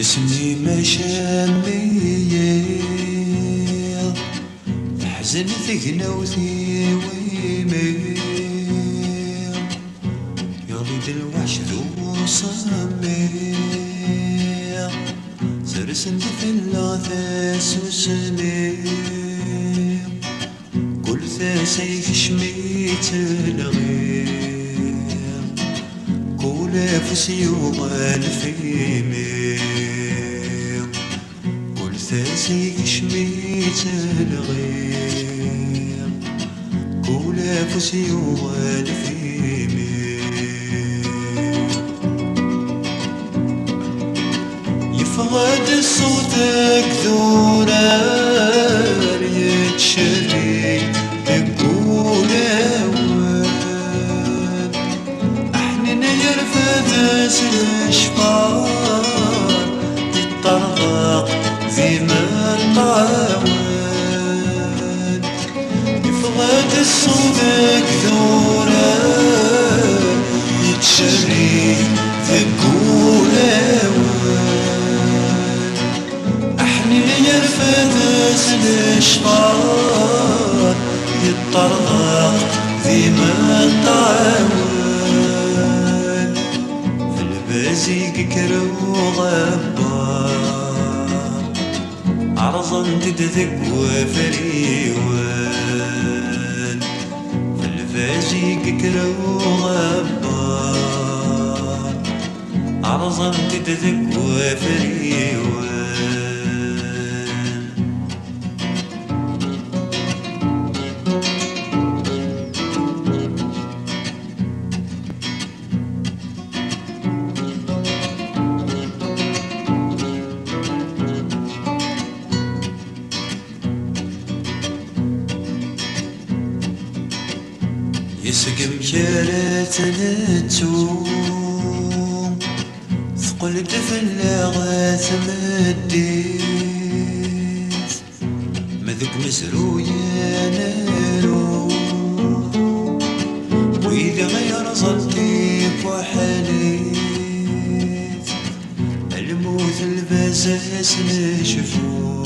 جسمي مشميل حزن ثقنا وثيويميل يا وليد الوحش ذو صميل سرسن ثلاثة سوسميل كل ثاسي شميت الغيم كل فسي وغال فيميل كل ثاسي شميت الغيم كل فسي وغال فيميل يفقد صوتك ذوران يتشري تقول اوان احنن يرفد الاشفار يتطرق في من طاوان يفقد صوتك ذوران يتشري تقول يرفد الاشفار يتطرق في من طاوان في البزيق كرو غبار عرضا تدذق وفريوان في البزيق كرو غبار عرضا تدذق وفريوان يسقم جالت نتوم ثقل دفن لاغاث مديت مذق مسرويا نارو وإذا غير ظلتك وحنيت الموت البزاس نشفو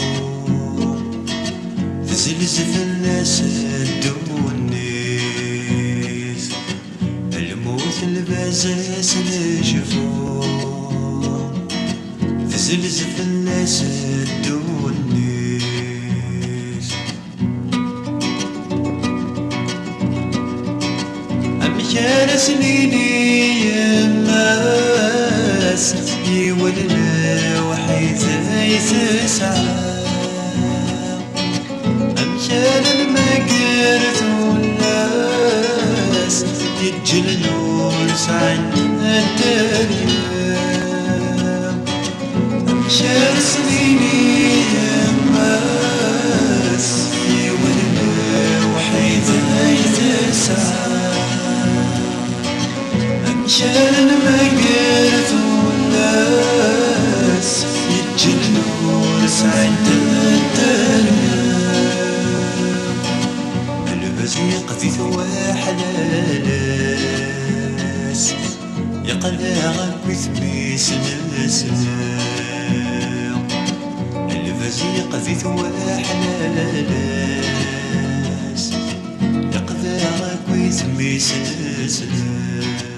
تزلزف الناس الدوني البزاس نشفو تزلزف الناس الدونيس أمشار سنيني يماس يولنا وحيث سعى أمشار المقرث والناس يتجلنوا سعد الدنيا أمشار سنيني يماس يولنا وحيث سعى أمشار المقرث والناس يتجلنوا سعد الدنيا البزيق ذي ثوى حلالات يقلعك وثميس السلام البزيق ذي ثوى حلالات يقلعك وثميس السلام